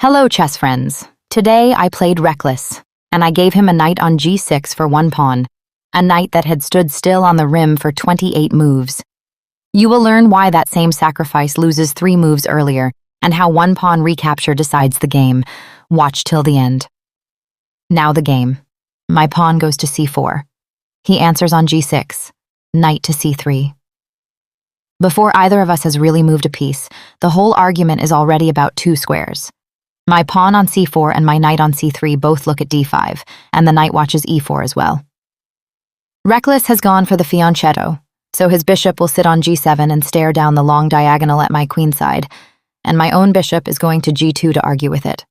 Hello, chess friends. Today I played Reckless, and I gave him a knight on g6 for one pawn, a knight that had stood still on the rim for 28 moves. You will learn why that same sacrifice loses 3 moves earlier, and how one pawn recapture decides the game. Watch till the end. Now the game. My pawn goes to c4. He answers on g6, knight to c3. Before either of us has really moved a piece, the whole argument is already about 2 squares. My pawn on c4 and my knight on c3 both look at d5, and the knight watches e4 as well. Reckless has gone for the fianchetto, so his bishop will sit on g7 and stare down the long diagonal at my queenside, and my own bishop is going to g2 to argue with it.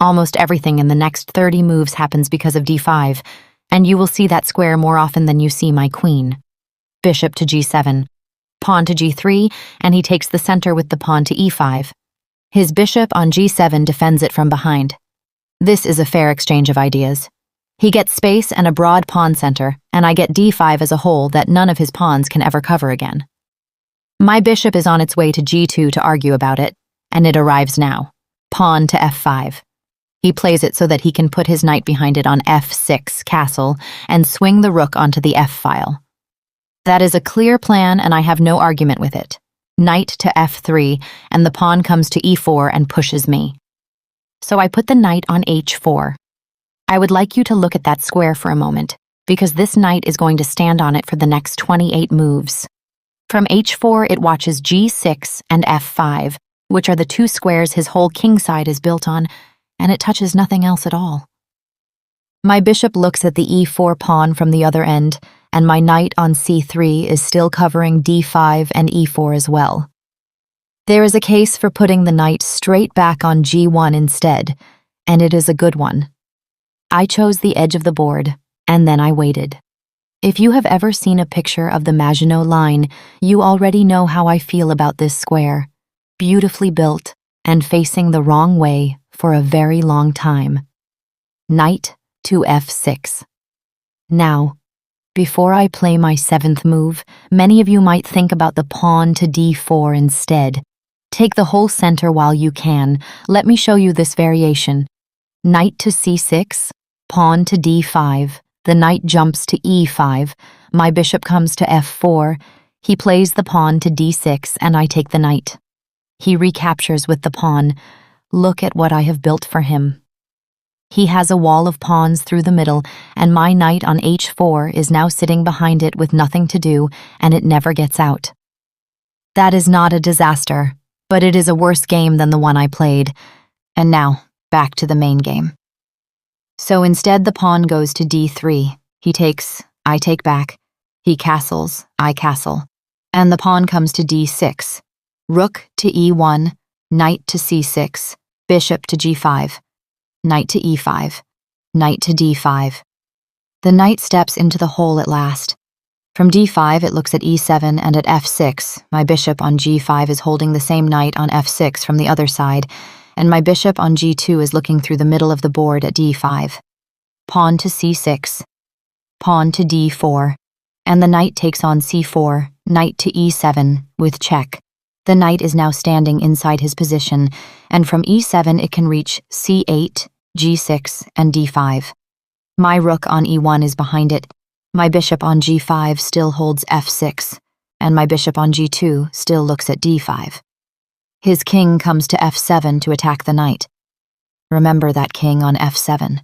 Almost everything in the next 30 moves happens because of d5, and you will see that square more often than you see my queen. Bishop to g7, pawn to g3, and he takes the center with the pawn to e5. His bishop on g7 defends it from behind. This is a fair exchange of ideas. He gets space and a broad pawn center, and I get d5 as a hole that none of his pawns can ever cover again. My bishop is on its way to g2 to argue about it, and it arrives now. Pawn to f5. He plays it so that he can put his knight behind it on f6 castle and swing the rook onto the f-file. That is a clear plan, and I have no argument with it. Knight to f3, and the pawn comes to e4 and pushes me. So I put the knight on h4. I would like you to look at that square for a moment, because this knight is going to stand on it for the next 28 moves. From h4, it watches g6 and f5, which are the 2 squares his whole king side is built on, and it touches nothing else at all. My bishop looks at the e4 pawn from the other end, and my knight on c3 is still covering d5 and e4 as well. There is a case for putting the knight straight back on g1 instead, and it is a good one. I chose the edge of the board, and then I waited. If you have ever seen a picture of the Maginot Line, you already know how I feel about this square. Beautifully built, and facing the wrong way for a very long time. Knight to f6. Now, before I play my 7th move, many of you might think about the pawn to d4 instead. Take the whole center while you can. Let me show you this variation. Knight to c6, pawn to d5, the knight jumps to e5, my bishop comes to f4, he plays the pawn to d6 and I take the knight. He recaptures with the pawn. Look at what I have built for him. He has a wall of pawns through the middle, and my knight on h4 is now sitting behind it with nothing to do, and it never gets out. That is not a disaster, but it is a worse game than the one I played. And now, back to the main game. So instead the pawn goes to d3. He takes, I take back. He castles, I castle. And the pawn comes to d6. Rook to e1, knight to c6, bishop to g5. Knight to e5, knight to d5. The knight steps into the hole at last. From d5 it looks at e7 and at f6. My bishop on g5 is holding the same knight on f6 from the other side, and my bishop on g2 is looking through the middle of the board at d5. Pawn to c6, pawn to d4, and the knight takes on c4, knight to e7, with check. The knight is now standing inside his position, and from e7 it can reach c8, g6, and d5. My rook on e1 is behind it. My bishop on g5 still holds f6, and my bishop on g2 still looks at d5. His king comes to f7 to attack the knight. Remember that king on f7.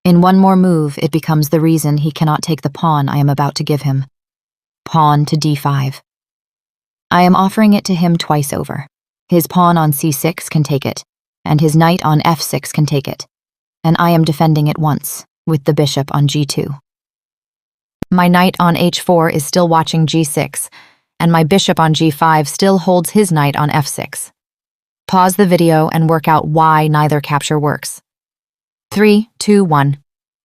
In one more move, it becomes the reason he cannot take the pawn I am about to give him. Pawn to d5. I am offering it to him twice over. His pawn on c6 can take it, and his knight on f6 can take it, and I am defending it once, with the bishop on g2. My knight on h4 is still watching g6, and my bishop on g5 still holds his knight on f6. Pause the video and work out why neither capture works. 3, 2, 1.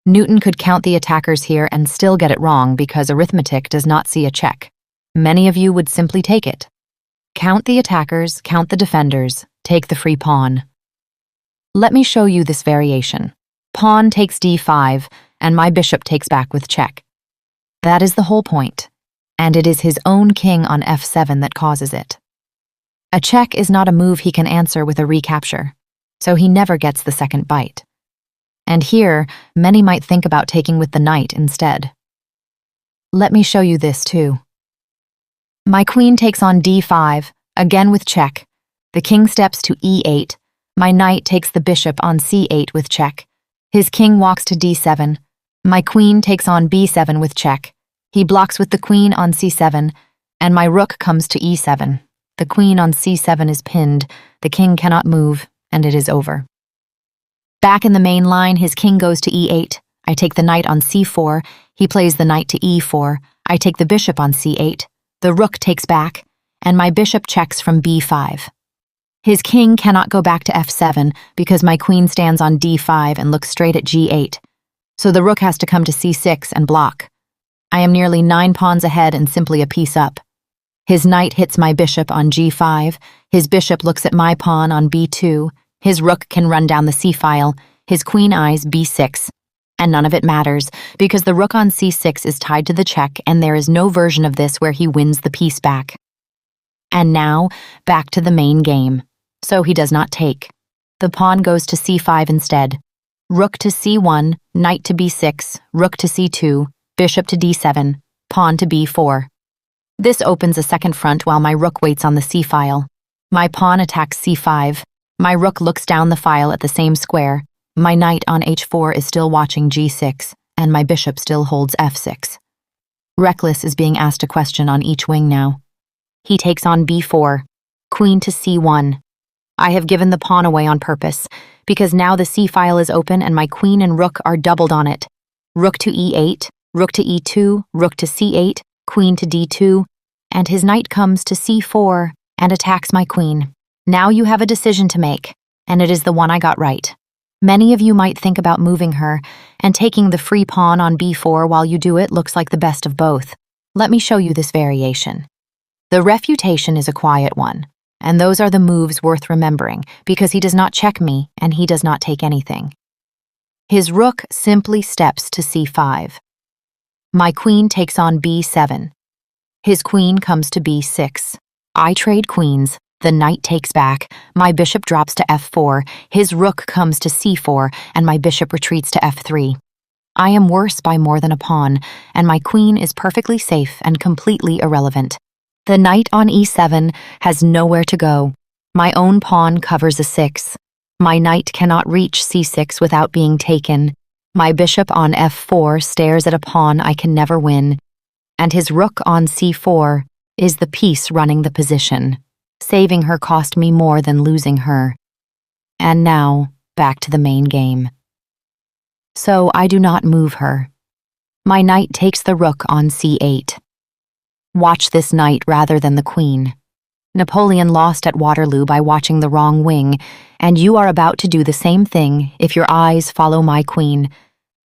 Newton could count the attackers here and still get it wrong because arithmetic does not see a check. Many of you would simply take it. Count the attackers, count the defenders, take the free pawn. Let me show you this variation. Pawn takes d5, and my bishop takes back with check. That is the whole point, and it is his own king on f7 that causes it. A check is not a move he can answer with a recapture. so he never gets the second bite. And here, many might think about taking with the knight instead. Let me show you this too. My queen takes on d5, again with check. The king steps to e8. My knight takes the bishop on c8 with check. His king walks to d7. My queen takes on b7 with check. He blocks with the queen on c7, and my rook comes to e7. The queen on c7 is pinned, the king cannot move, and it is over. Back in the main line, his king goes to e8. I take the knight on c4. He plays the knight to e4. I take the bishop on c8. The rook takes back, and my bishop checks from b5. His king cannot go back to f7 because my queen stands on d5 and looks straight at g8. So the rook has to come to c6 and block. I am nearly 9 pawns ahead and simply a piece up. His knight hits my bishop on g5. His bishop looks at my pawn on b2. His rook can run down the c-file. His queen eyes b6. And none of it matters, because the rook on c6 is tied to the check, and there is no version of this where he wins the piece back. And now, back to the main game. So he does not take. The pawn goes to c5 instead. Rook to c1, knight to b6, rook to c2, bishop to d7, pawn to b4. This opens a second front while my rook waits on the c-file. My pawn attacks c5. My rook looks down the file at the same square. My knight on h4 is still watching g6, and my bishop still holds f6. Reckless is being asked a question on each wing now. He takes on b4, queen to c1. I have given the pawn away on purpose, because now the c-file is open and my queen and rook are doubled on it. Rook to e8, rook to e2, rook to c8, queen to d2, and his knight comes to c4 and attacks my queen. Now you have a decision to make, and it is the one I got right. Many of you might think about moving her, and taking the free pawn on b4 while you do it looks like the best of both. Let me show you this variation. The refutation is a quiet one, and those are the moves worth remembering, because he does not check me and he does not take anything. His rook simply steps to c5. My queen takes on b7. His queen comes to b6. I trade queens. The knight takes back, my bishop drops to f4, his rook comes to c4, and my bishop retreats to f3. I am worse by more than a pawn, and my queen is perfectly safe and completely irrelevant. The knight on e7 has nowhere to go. My own pawn covers a 6. My knight cannot reach c6 without being taken. My bishop on f4 stares at a pawn I can never win, and his rook on c4 is the piece running the position. Saving her cost me more than losing her. And now, back to the main game. So I do not move her. My knight takes the rook on c8. Watch this knight rather than the queen. Napoleon lost at Waterloo by watching the wrong wing, and you are about to do the same thing if your eyes follow my queen.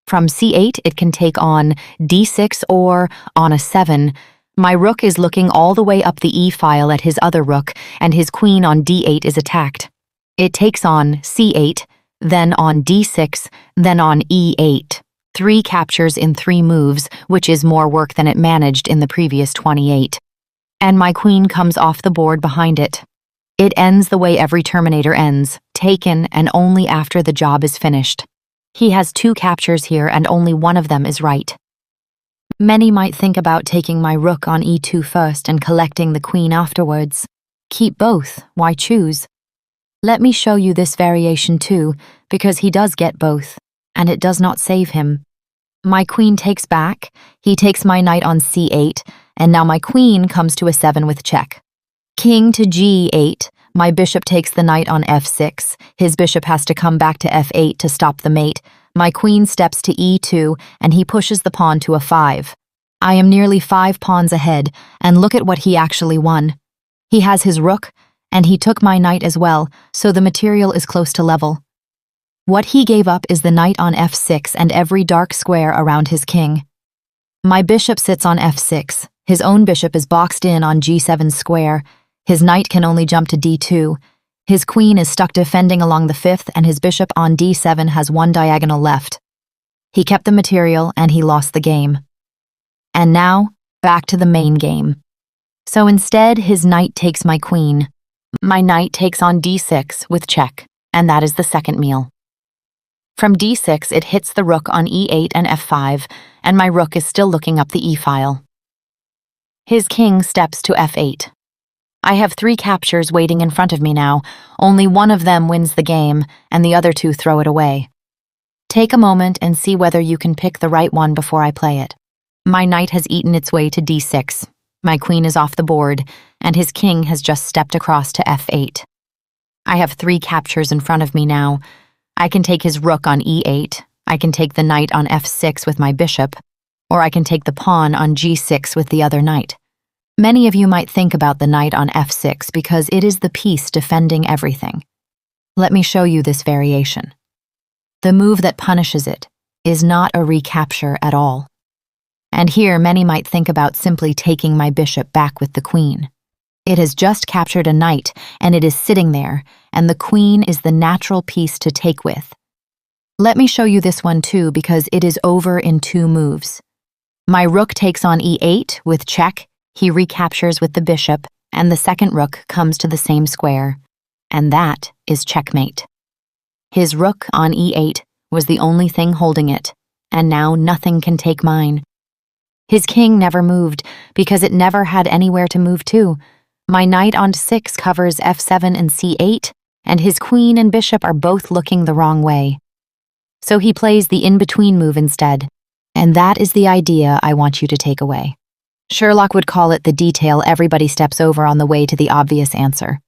From c8 it can take on d6 or, on a 7, my rook is looking all the way up the e-file at his other rook, and his queen on d8 is attacked. It takes on c8, then on d6, then on e8. 3 captures in 3 moves, which is more work than it managed in the previous 28. And my queen comes off the board behind it. It ends the way every Terminator ends, taken and only after the job is finished. He has 2 captures here and only one of them is right. Many might think about taking my rook on e2 first and collecting the queen afterwards. Keep both, why choose? Let me show you this variation too, because he does get both, and it does not save him. My queen takes back, he takes my knight on c8, and now my queen comes to a 7 with check. King to g8, my bishop takes the knight on f6, his bishop has to come back to f8 to stop the mate. My queen steps to e2, and he pushes the pawn to a 5. I am nearly 5 pawns ahead, and look at what he actually won. He has his rook, and he took my knight as well, so the material is close to level. What he gave up is the knight on f6 and every dark square around his king. My bishop sits on f6, his own bishop is boxed in on g7 square, his knight can only jump to d2, his queen is stuck defending along the 5th, and his bishop on d7 has 1 diagonal left. He kept the material and he lost the game. And now, back to the main game. So instead, his knight takes my queen. My knight takes on d6 with check, and that is the second meal. From d6, it hits the rook on e8 and f5, and my rook is still looking up the e-file. His king steps to f8. I have 3 captures waiting in front of me now. Only one of them wins the game, and the other 2 throw it away. Take a moment and see whether you can pick the right one before I play it. My knight has eaten its way to d6. My queen is off the board, and his king has just stepped across to f8. I have 3 captures in front of me now. I can take his rook on e8, I can take the knight on f6 with my bishop, or I can take the pawn on g6 with the other knight. Many of you might think about the knight on f6 because it is the piece defending everything. Let me show you this variation. The move that punishes it is not a recapture at all. And here many might think about simply taking my bishop back with the queen. It has just captured a knight, and it is sitting there, and the queen is the natural piece to take with. Let me show you this one too, because it is over in 2 moves. My rook takes on e8 with check, he recaptures with the bishop, and the second rook comes to the same square, and that is checkmate. His rook on e8 was the only thing holding it, and now nothing can take mine. His king never moved, because it never had anywhere to move to. My knight on 6 covers f7 and c8, and his queen and bishop are both looking the wrong way. So he plays the in-between move instead, and that is the idea I want you to take away. Sherlock would call it the detail everybody steps over on the way to the obvious answer.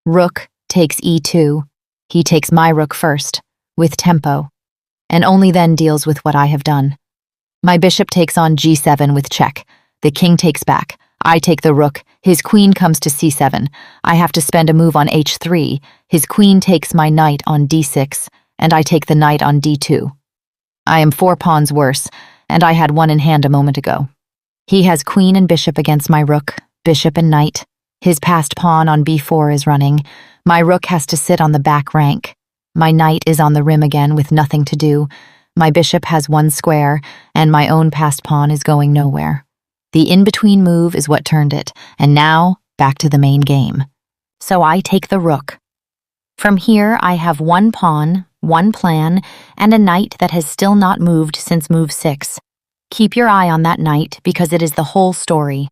Rook takes e2. He takes my rook first, with tempo, and only then deals with what I have done. My bishop takes on g7 with check. The king takes back. I take the rook, his queen comes to c7. I have to spend a move on h3. His queen takes my knight on d6, and I take the knight on d2. I am 4 pawns worse, and I had 1 in hand a moment ago. He has queen and bishop against my rook, bishop and knight. His passed pawn on b4 is running. My rook has to sit on the back rank. My knight is on the rim again with nothing to do. My bishop has 1 square, and my own passed pawn is going nowhere. The in-between move is what turned it, and now, back to the main game. So I take the rook. From here, I have 1 pawn, 1 plan, and a knight that has still not moved since move 6. Keep your eye on that knight, because it is the whole story.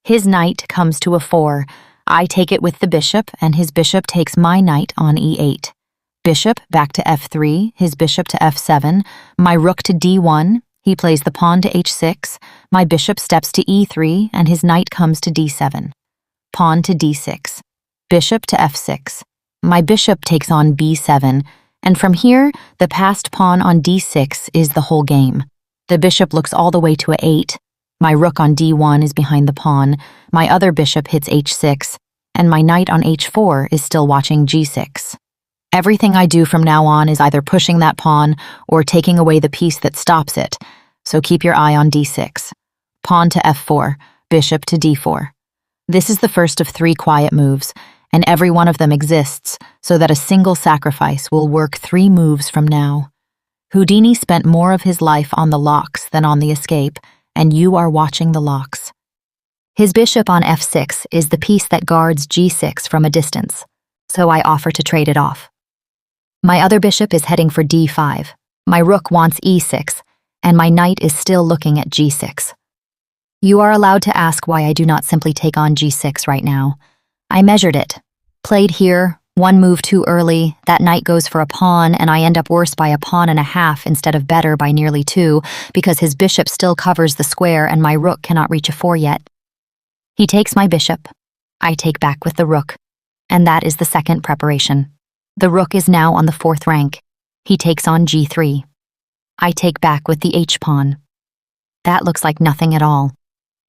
His knight comes to a 4. I take it with the bishop, and his bishop takes my knight on e8. Bishop back to f3, his bishop to f7, my rook to d1, he plays the pawn to h6, my bishop steps to e3, and his knight comes to d7. Pawn to d6, bishop to f6. My bishop takes on b7, and from here, the passed pawn on d6 is the whole game. The bishop looks all the way to a8. My rook on d1 is behind the pawn, my other bishop hits h6, and my knight on h4 is still watching g6. Everything I do from now on is either pushing that pawn or taking away the piece that stops it, so keep your eye on d6. Pawn to f4, bishop to d4. This is the first of 3 quiet moves, and every one of them exists so that a single sacrifice will work 3 moves from now. Houdini spent more of his life on the locks than on the escape, and you are watching the locks. His bishop on f6 is the piece that guards g6 from a distance, so I offer to trade it off. My other bishop is heading for d5. My rook wants e6, and my knight is still looking at g6. You are allowed to ask why I do not simply take on g6 right now. I measured it. Played here, 1 move too early, that knight goes for a pawn, and I end up worse by a pawn and a half instead of better by nearly 2, because his bishop still covers the square and my rook cannot reach a 4 yet. He takes my bishop. I take back with the rook, and that is the second preparation. The rook is now on the 4th rank. He takes on g3. I take back with the h-pawn. That looks like nothing at all,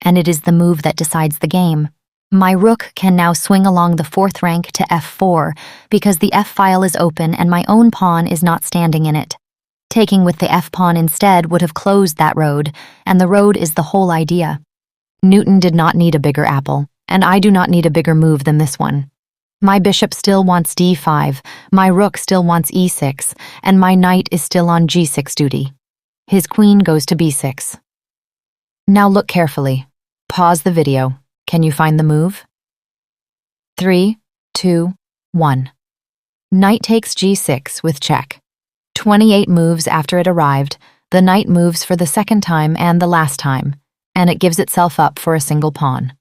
and it is the move that decides the game. My rook can now swing along the 4th rank to f4 because the f-file is open and my own pawn is not standing in it. Taking with the f-pawn instead would have closed that road, and the road is the whole idea. Newton did not need a bigger apple, and I do not need a bigger move than this one. My bishop still wants d5, my rook still wants e6, and my knight is still on g6 duty. His queen goes to b6. Now look carefully. Pause the video. Can you find the move? 3, 2, 1. Knight takes g6 with check. 28 moves after it arrived, the knight moves for the second time and the last time, and it gives itself up for a single pawn.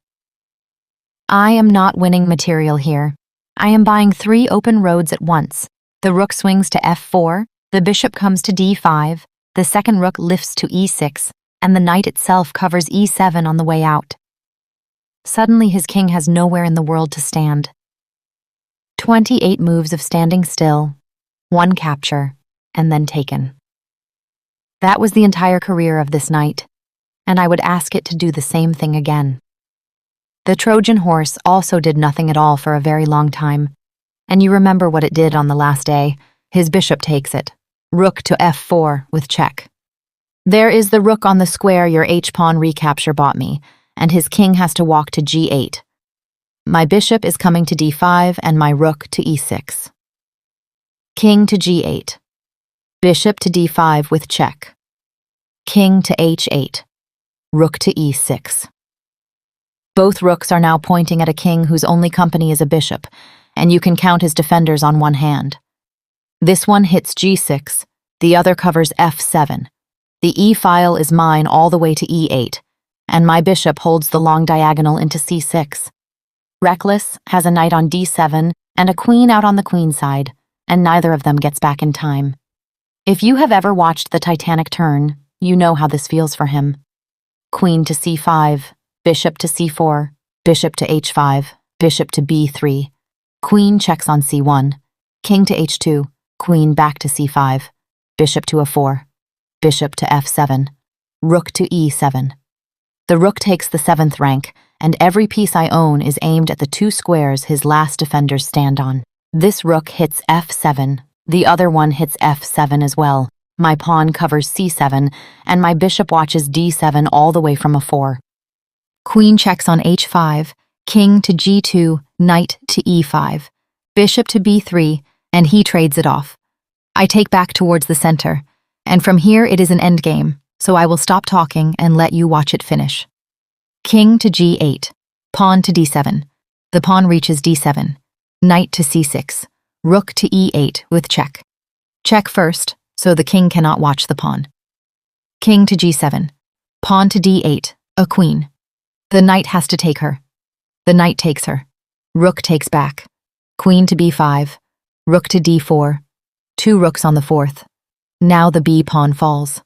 I am not winning material here. I am buying 3 open roads at once. The rook swings to f4, the bishop comes to d5, the second rook lifts to e6, and the knight itself covers e7 on the way out. Suddenly his king has nowhere in the world to stand. 28 moves of standing still, 1 capture, and then taken. That was the entire career of this knight, and I would ask it to do the same thing again. The Trojan horse also did nothing at all for a very long time, and you remember what it did on the last day. His bishop takes it. Rook to f4 with check. There is the rook on the square your h-pawn recapture bought me, and his king has to walk to g8. My bishop is coming to d5 and my rook to e6. King to g8. Bishop to d5 with check. King to h8. Rook to e6. Both rooks are now pointing at a king whose only company is a bishop, and you can count his defenders on one hand. This one hits g6, the other covers f7. The e-file is mine all the way to e8, and my bishop holds the long diagonal into c6. Reckless has a knight on d7 and a queen out on the queen side, and neither of them gets back in time. If you have ever watched the Titanic turn, you know how this feels for him. Queen to c5, bishop to c4, bishop to h5, bishop to b3. Queen checks on c1, king to h2, queen back to c5, bishop to a4, bishop to f7, rook to e7. The rook takes the 7th rank, and every piece I own is aimed at the 2 squares his last defenders stand on. This rook hits f7, the other one hits f7 as well. My pawn covers c7, and my bishop watches d7 all the way from a4. Queen checks on h5, king to g2, knight to e5, bishop to b3, and he trades it off. I take back towards the center, and from here it is an endgame, so I will stop talking and let you watch it finish. King to g8, pawn to d7. The pawn reaches d7, knight to c6, rook to e8 with check. Check first, so the king cannot watch the pawn. King to g7, pawn to d8, a queen. The knight has to take her. The knight takes her. Rook takes back. Queen to b5, rook to d4, 2 rooks on the 4th. Now the b-pawn falls.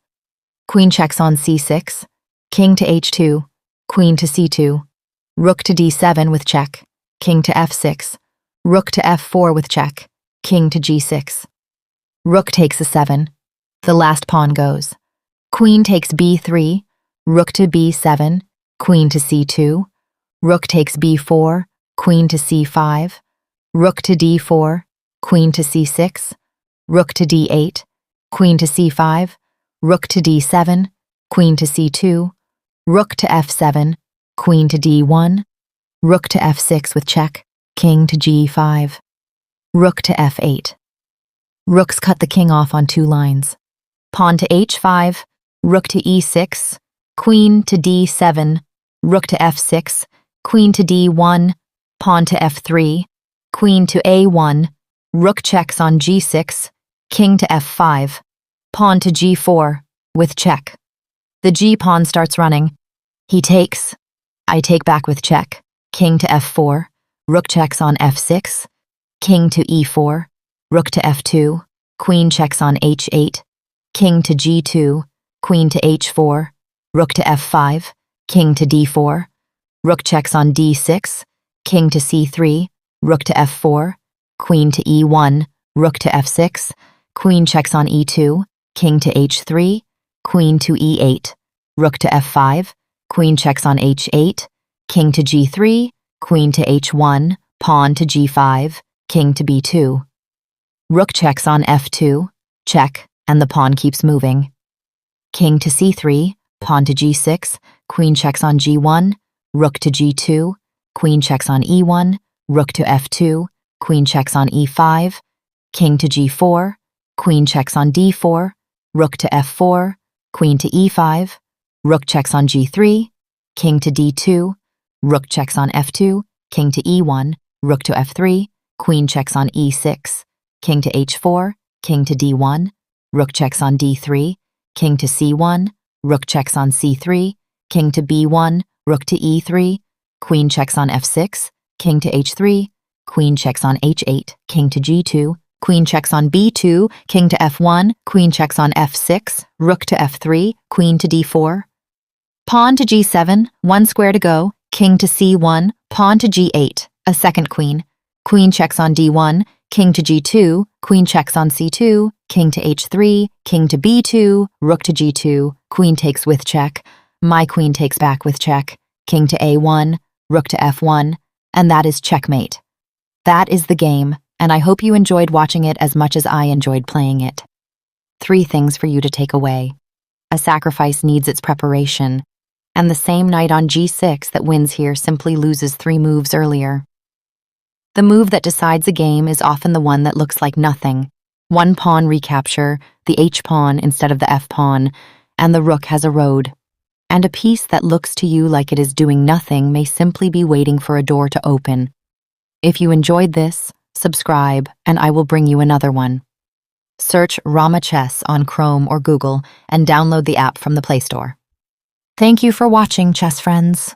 Queen checks on c6, king to h2, queen to c2, rook to d7 with check, king to f6, rook to f4 with check, king to g6. Rook takes a 7. The last pawn goes. Queen takes b3, rook to b7, queen to c2, rook takes b4, queen to c5, rook to d4, queen to c6, rook to d8, queen to c5, rook to d7, queen to c2, rook to f7, queen to d1, rook to f6 with check, king to g5, rook to f8. Rooks cut the king off on 2 lines. Pawn to h5, rook to e6, queen to d7, rook to f6, queen to d1, pawn to f3, queen to a1, rook checks on g6, king to f5, pawn to g4, with check. The g-pawn starts running. He takes. I take back with check, king to f4, rook checks on f6, king to e4, rook to f2, queen checks on h8, king to g2, queen to h4, rook to f5, king to d4, rook checks on d6, king to c3, rook to f4, queen to e1, rook to f6, queen checks on e2, king to h3, queen to e8, rook to f5, queen checks on h8, king to g3, queen to h1, pawn to g5, king to b2. Rook checks on f2, check, and the pawn keeps moving. King to c3, pawn to g6, queen checks on g1, rook to g2, queen checks on e1, rook to f2, queen checks on e5, king to g4, queen checks on d4, rook to f4, queen to e5, rook checks on g3, king to d2, rook checks on f2, king to e1, rook to f3, queen checks on e6, king to h4, king to d1, rook checks on d3, king to c1, rook checks on c3, king to b1, rook to e3, queen checks on f6, king to h3, queen checks on h8, king to g2, queen checks on b2, king to f1, queen checks on f6, rook to f3, queen to d4. Pawn to g7, one square to go, king to c1, pawn to g8, a second queen. Queen checks on d1, king to g2, queen checks on c2, king to h3, king to b2, rook to g2, queen takes with check, my queen takes back with check, king to a1, rook to f1, and that is checkmate. That is the game, and I hope you enjoyed watching it as much as I enjoyed playing it. 3 things for you to take away. A sacrifice needs its preparation, and the same knight on g6 that wins here simply loses 3 moves earlier. The move that decides a game is often the one that looks like nothing. 1 pawn recapture, the h-pawn instead of the f-pawn, and the rook has a road. And a piece that looks to you like it is doing nothing may simply be waiting for a door to open. If you enjoyed this, subscribe, and I will bring you another one. Search Rama Chess on Chrome or Google and download the app from the Play Store. Thank you for watching, chess friends.